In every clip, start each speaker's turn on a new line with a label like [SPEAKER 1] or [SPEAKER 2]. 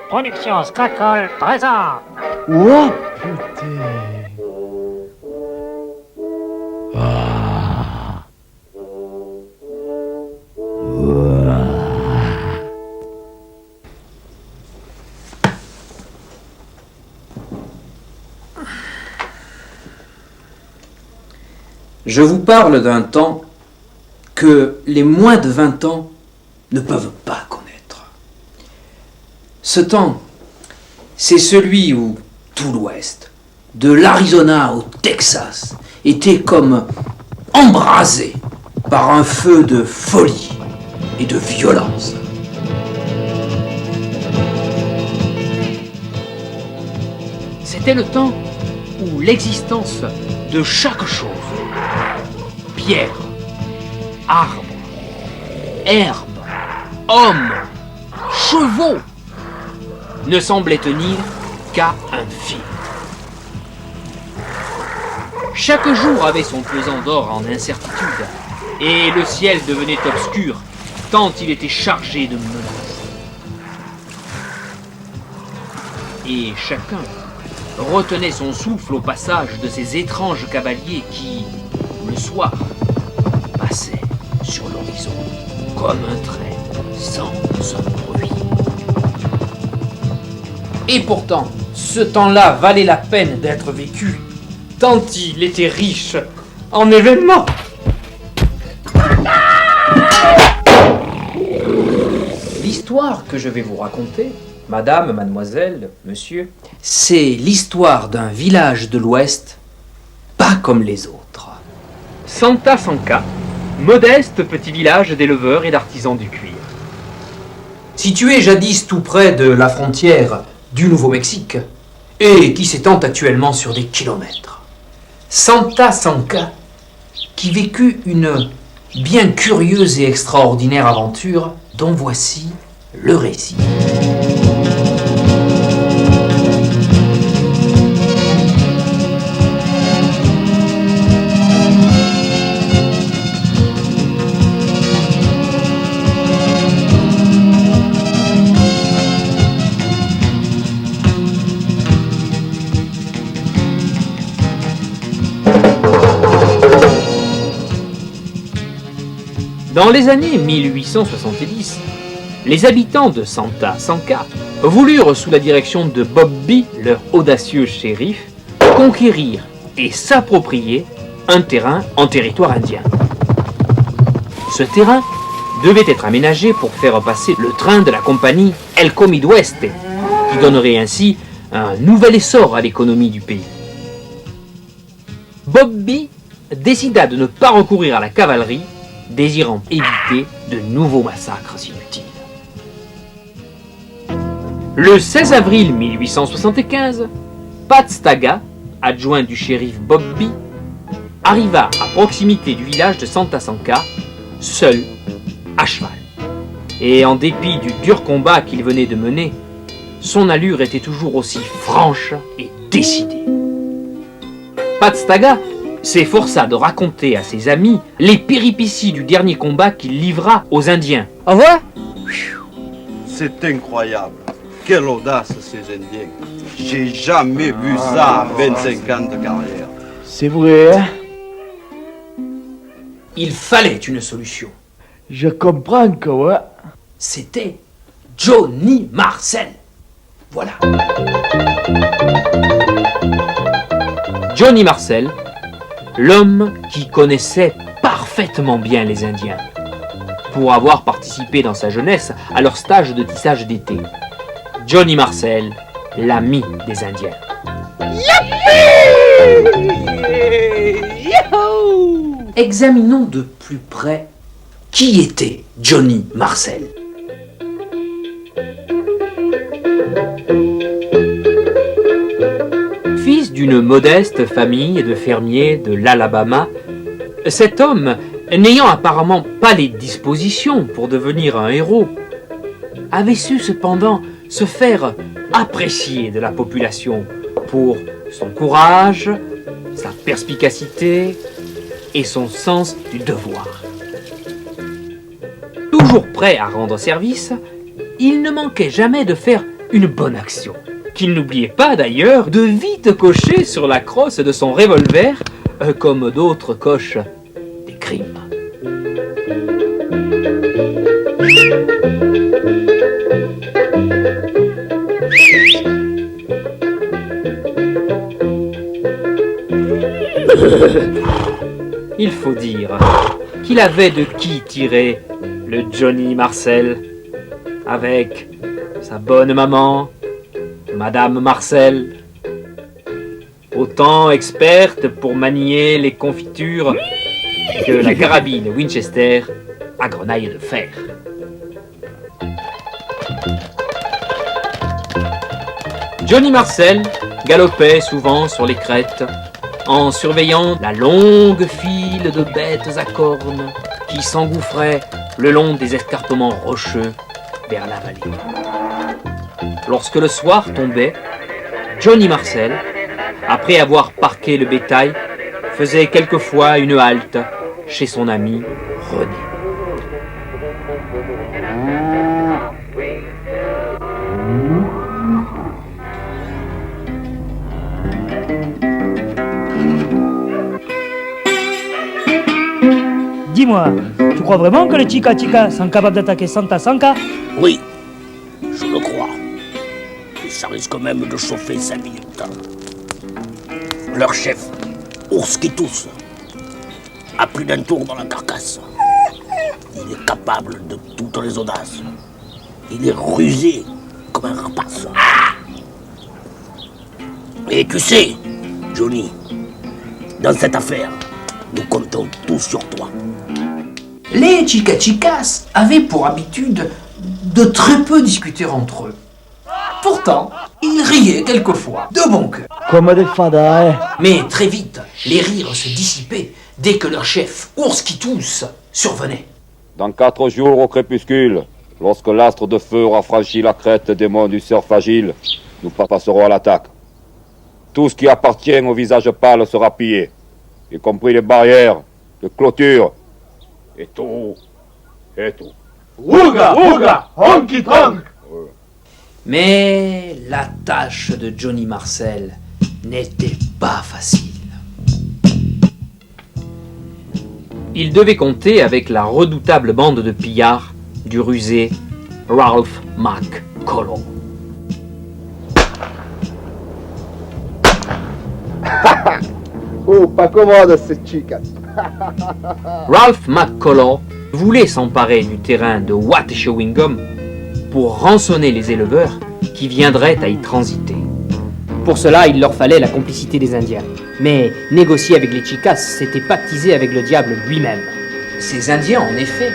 [SPEAKER 1] Production Scracole présente.
[SPEAKER 2] Oh putain.
[SPEAKER 3] Je vous parle d'un temps que les moins de 20 ans ne peuvent pas connaître. Ce temps, c'est celui où tout l'Ouest, de l'Arizona au Texas, était comme embrasé par un feu de folie et de violence. C'était le temps où l'existence de chaque chose, pierre, arbre, herbe, homme, chevaux, ne semblait tenir qu'à un fil. Chaque jour avait son pesant d'or en incertitude, et le ciel devenait obscur, tant il était chargé de menaces. Et chacun retenait son souffle au passage de ces étranges cavaliers qui, le soir, passaient sur l'horizon comme un trait sans un bruit. Et pourtant, ce temps-là valait la peine d'être vécu, tant il était riche en événements. L'histoire que je vais vous raconter, madame, mademoiselle, monsieur, c'est l'histoire d'un village de l'Ouest, pas comme les autres. Santa Sanca, modeste petit village d'éleveurs et d'artisans du cuir. Situé jadis tout près de la frontière du Nouveau-Mexique, et qui s'étend actuellement sur des kilomètres. Santa Sanca, qui vécut une bien curieuse et extraordinaire aventure, dont voici le récit. Dans les années 1870, les habitants de Santa Sanca voulurent, sous la direction de Bob B, leur audacieux shérif, conquérir et s'approprier un terrain en territoire indien. Ce terrain devait être aménagé pour faire passer le train de la compagnie Elko Midwest, qui donnerait ainsi un nouvel essor à l'économie du pays. Bob B décida de ne pas recourir à la cavalerie, désirant éviter de nouveaux massacres inutiles. Le 16 avril 1875, Pat Staga, adjoint du shérif Bob B, arriva à proximité du village de Santa Sanca, seul, à cheval. Et en dépit du dur combat qu'il venait de mener, son allure était toujours aussi franche et décidée. Pat Staga s'efforça de raconter à ses amis les péripéties du dernier combat qu'il livra aux Indiens. Au revoir.
[SPEAKER 4] C'est incroyable. Quelle audace ces Indiens. J'ai jamais vu ça à 25 ans de carrière.
[SPEAKER 2] C'est vrai, hein?
[SPEAKER 3] Il fallait une solution.
[SPEAKER 2] Je comprends que ouais.
[SPEAKER 3] C'était Johnny Marcel. Voilà. Johnny Marcel, l'homme qui connaissait parfaitement bien les Indiens, pour avoir participé dans sa jeunesse à leur stage de tissage d'été. Johnny Marcel, l'ami des Indiens. Examinons de plus près qui était Johnny Marcel. Fils d'une modeste famille de fermiers de l'Alabama, cet homme, n'ayant apparemment pas les dispositions pour devenir un héros, avait su cependant se faire apprécier de la population pour son courage, sa perspicacité et son sens du devoir. Toujours prêt à rendre service, il ne manquait jamais de faire une bonne action, qu'il n'oubliait pas d'ailleurs de vite cocher sur la crosse de son revolver, comme d'autres cochent des crimes. Il faut dire qu'il avait de qui tirer le Johnny Marcel, avec sa bonne maman, Madame Marcel, autant experte pour manier les confitures que la carabine Winchester à grenaille de fer. Johnny Marcel galopait souvent sur les crêtes en surveillant la longue file de bêtes à cornes qui s'engouffraient le long des escarpements rocheux vers la vallée. Lorsque le soir tombait, Johnny Marcel, après avoir parqué le bétail, faisait quelquefois une halte chez son ami René.
[SPEAKER 1] Dis-moi, tu crois vraiment que les Chica Chica sont capables d'attaquer Santa Sanka?
[SPEAKER 5] Oui, je le crois. Et ça risque même de chauffer 5 minutes. Leur chef, Ours qui tousse, a plus d'un tour dans la carcasse. Il est capable de toutes les audaces. Il est rusé comme un rapace. Et tu sais, Johnny, dans cette affaire, nous comptons tous sur toi.
[SPEAKER 3] Les Chica Chicas avaient pour habitude de très peu discuter entre eux. Pourtant, ils riaient quelquefois, de bon cœur.
[SPEAKER 2] Comme des fadas, hein.
[SPEAKER 3] Mais très vite, les rires se dissipaient dès que leur chef, Ours qui tousse, survenait.
[SPEAKER 6] Dans 4 jours au crépuscule, lorsque l'astre de feu aura franchi la crête des monts du surf agile, nous passerons à l'attaque. Tout ce qui appartient au visage pâle sera pillé, y compris les barrières, les clôtures, et tout, et tout.
[SPEAKER 2] Ouga, ouga, honky tonk.
[SPEAKER 3] Mais la tâche de Johnny Marcel n'était pas facile. Il devait compter avec la redoutable bande de pillards du rusé Ralph McCullough.
[SPEAKER 7] Oh, pas commode ces chicas.
[SPEAKER 3] Ralph McCullough voulait s'emparer du terrain de Wattishewingham pour rançonner les éleveurs qui viendraient à y transiter.
[SPEAKER 8] Pour cela, il leur fallait la complicité des Indiens. Mais négocier avec les Chicas, c'était pactiser avec le diable lui-même.
[SPEAKER 3] Ces Indiens, en effet,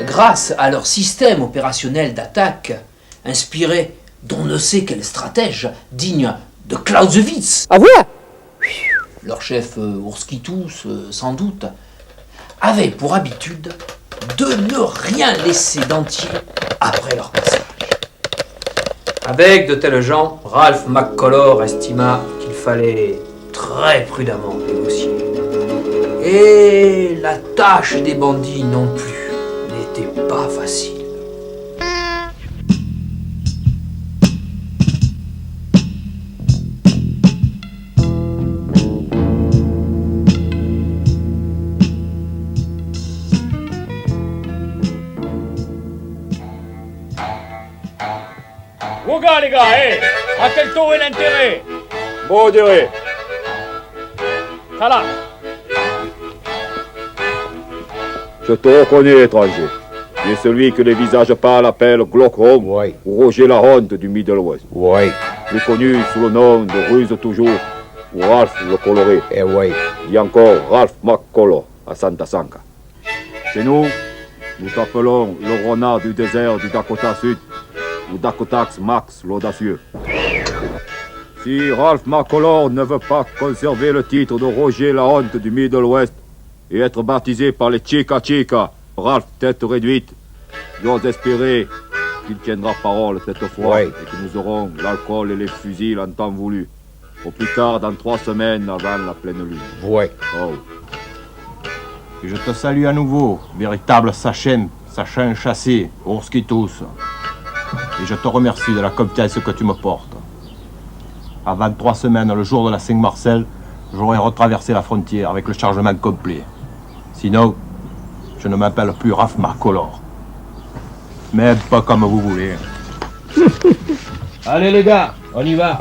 [SPEAKER 3] grâce à leur système opérationnel d'attaque, inspiré d'on ne sait quel stratège digne de Clausewitz, leur chef Ours qui tousse, sans doute, avait pour habitude de ne rien laisser d'entier après leur passage. Avec de tels gens, Ralph McCullough estima qu'il fallait très prudemment négocier. Et la tâche des bandits non plus n'était pas facile.
[SPEAKER 9] Ouga les gars, à quel taux est l'intérêt?
[SPEAKER 6] Modéré.
[SPEAKER 9] Voilà.
[SPEAKER 6] Je te reconnais, étranger. Tu es celui que les visages pâles appellent Glaucome,
[SPEAKER 7] Oui.
[SPEAKER 6] ou Roger Laronde du Middle West.
[SPEAKER 7] Oui,
[SPEAKER 6] Plus connu sous le nom de Ruse Toujours, ou Ralph le Coloré.
[SPEAKER 7] et oui.
[SPEAKER 6] Il y a encore Ralph McCullough à Santa Sanka. Chez nous, nous t'appelons le renard du désert du Dakota Sud, ou Dakotax Max l'audacieux. Si Ralph McCullough ne veut pas conserver le titre de Roger la honte du Middle West et être baptisé par les Chica Chica, Ralph tête réduite, j'ose espérer qu'il tiendra parole cette fois
[SPEAKER 7] Oui.
[SPEAKER 6] et que nous aurons l'alcool et les fusils en temps voulu. Au plus tard dans 3 semaines avant la pleine lune.
[SPEAKER 7] Oui.
[SPEAKER 6] Oh.
[SPEAKER 9] Et je te salue à nouveau, véritable Sachin chassé, ours qui tousse. Et je te remercie de la confiance que tu me portes. Avant 3 semaines, le jour de la Saint-Marcel, j'aurai retraversé la frontière avec le chargement complet. Sinon, je ne m'appelle plus Ralph Marcolor. Mais pas comme vous voulez.
[SPEAKER 5] Allez les gars, on y va.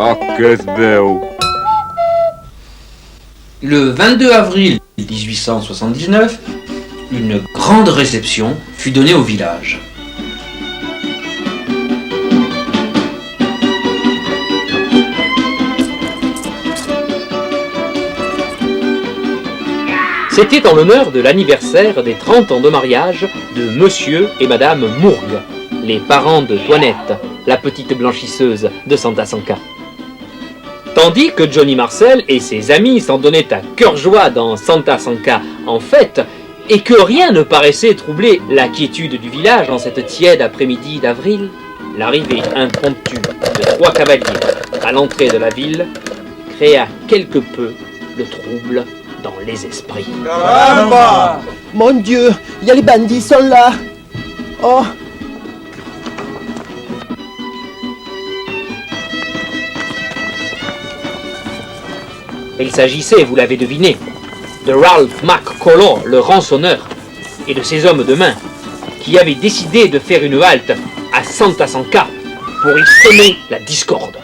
[SPEAKER 6] Ah, qu'est-ce beau!
[SPEAKER 3] Le 22 avril 1879, une grande réception fut donnée au village.
[SPEAKER 8] C'était en l'honneur de l'anniversaire des 30 ans de mariage de Monsieur et Madame Mourgue, les parents de Toinette, la petite blanchisseuse de Santa Sanca. Tandis que Johnny Marcel et ses amis s'en donnaient à cœur joie dans Santa Sanca en fête, et que rien ne paraissait troubler la quiétude du village en cette tiède après-midi d'avril, l'arrivée impromptue de 3 cavaliers à l'entrée de la ville créa quelque peu le trouble dans les esprits.
[SPEAKER 2] Caramba!
[SPEAKER 7] Mon Dieu, il y a les bandits sont là. Oh,
[SPEAKER 8] Il s'agissait, vous l'avez deviné, de Ralph McCullough, le rançonneur, et de ses hommes de main, qui avaient décidé de faire une halte à Santa Sanca pour y semer la discorde.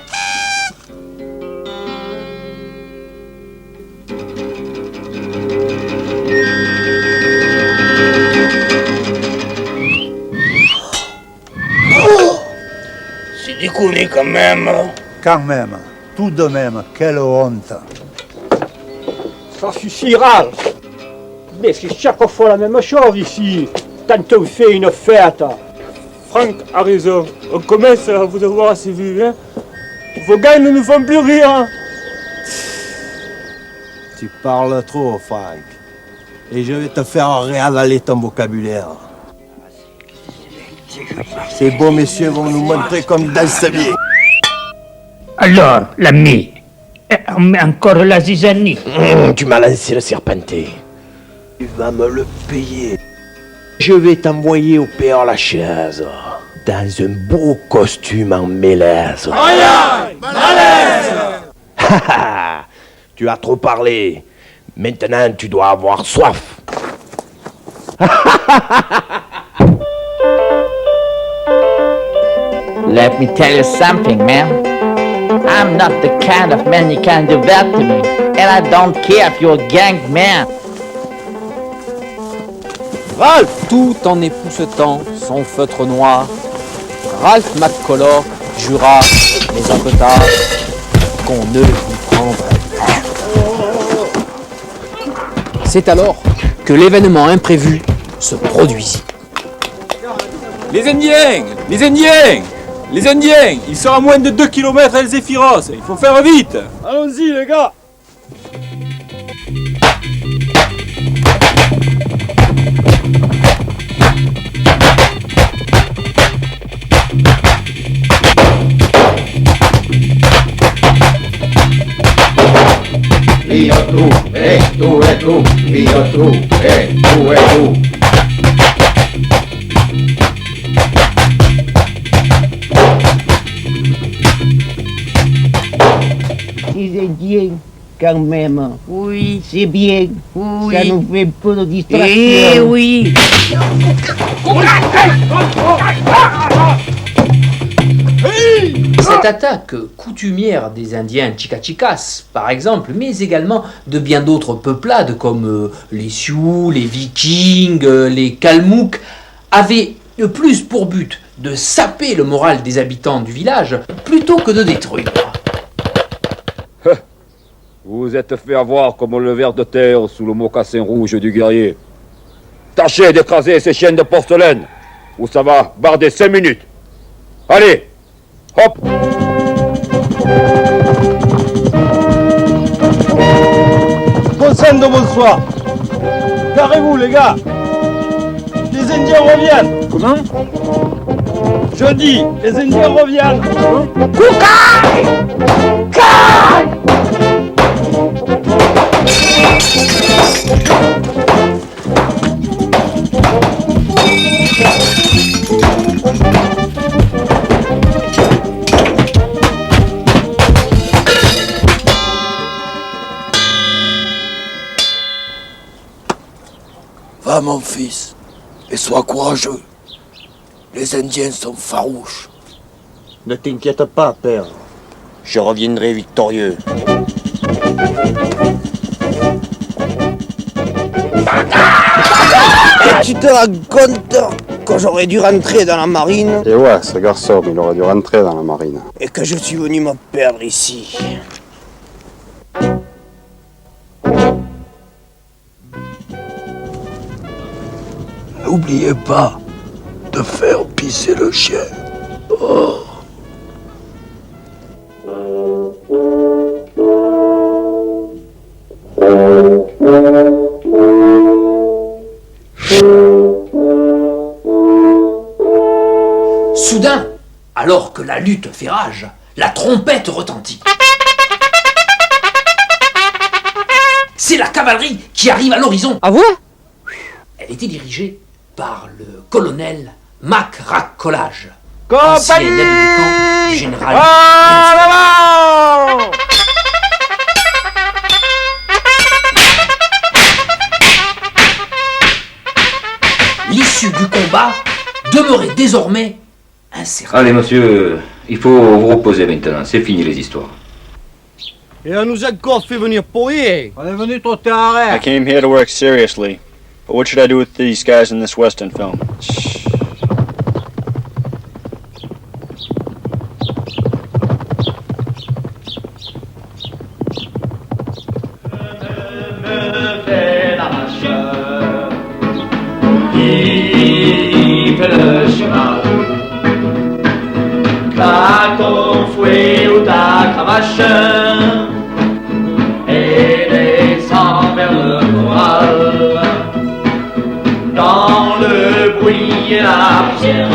[SPEAKER 5] C'est déconné quand même.
[SPEAKER 10] Quand même, tout de même, quelle honte.
[SPEAKER 11] Ça suffira. Mais c'est chaque fois la même chose ici. Quand on fait une fête. Franck a raison. On commence à vous avoir assez vu. Hein. Vos gars ne nous font plus rire.
[SPEAKER 2] Tu parles trop, Frank. Et je vais te faire réavaler ton vocabulaire. Ces beaux messieurs vont nous montrer comme dans ce biais.
[SPEAKER 1] Alors, l'ami, on met encore la zizanie.
[SPEAKER 7] tu m'as lancé le serpenté.
[SPEAKER 2] Tu vas me le payer. Je vais t'envoyer au Père Lachaise, dans un beau costume en mélaise.
[SPEAKER 7] Aïe, malaise.
[SPEAKER 2] Tu as trop parlé. Maintenant, tu dois avoir soif.
[SPEAKER 12] Let me tell you something, man. I'm not the kind of man you can do that to me. And I don't care if you're a gang man.
[SPEAKER 8] Ralph, tout en époussetant son feutre noir, Ralph McCullough jura, mais un peu tard, qu'on ne lui prendrait pas. C'est alors que l'événement imprévu se produisit.
[SPEAKER 9] Les Indiens! Les Indiens! Les Indiens! Ils sont à moins de 2 km à El Zéphiros. Il faut faire vite!
[SPEAKER 11] Allons-y les gars.
[SPEAKER 5] Io tu, e tu, io tu, e tu.
[SPEAKER 12] Les Indiens, quand même. Oui. C'est bien. Oui. Ça nous fait un peu de distraction. Eh oui.
[SPEAKER 3] Cette attaque coutumière des Indiens Chicachicas, par exemple, mais également de bien d'autres peuplades comme les Sioux, les Vikings, les Kalmouks, avait plus pour but de saper le moral des habitants du village plutôt que de détruire.
[SPEAKER 6] Vous vous êtes fait avoir comme le ver de terre sous le mocassin rouge du guerrier. Tâchez d'écraser ces chiennes de porcelaine, ou ça va barder 5 minutes. Allez, hop!
[SPEAKER 11] Consent de bonsoir. Carrez-vous les gars. Les Indiens reviennent. Comment? Je dis, les Indiens reviennent. Coucaille!
[SPEAKER 5] Va, mon fils, et sois courageux. Les Indiens sont farouches.
[SPEAKER 7] Ne t'inquiète pas, père. Je reviendrai victorieux. Et tu te rends compte que j'aurais dû rentrer dans la marine
[SPEAKER 13] Et ouais, ce garçon, il aurait dû rentrer dans la marine.
[SPEAKER 7] et que je suis venu me perdre ici.
[SPEAKER 2] N'oubliez pas de faire pisser le chien. Oh.
[SPEAKER 3] Soudain, alors que la lutte fait rage, la trompette retentit. C'est la cavalerie qui arrive à l'horizon.
[SPEAKER 12] Ah ouais?
[SPEAKER 3] Elle était dirigée par le colonel Mac Racolage, ancien aide de camp du général. L'issue du combat demeurait désormais incertaine.
[SPEAKER 14] Allez, monsieur, il faut vous reposer maintenant. C'est fini les histoires.
[SPEAKER 11] Et on nous a encore fait venir pour rien.
[SPEAKER 10] On est venu trotter un rêve.
[SPEAKER 15] I came here to work seriously. But what should I do with these guys in this Western film?
[SPEAKER 16] Qui fait le chemin? Claque ton fouet ou ta cravache et descends vers le corral. Dans le bruit et la poussière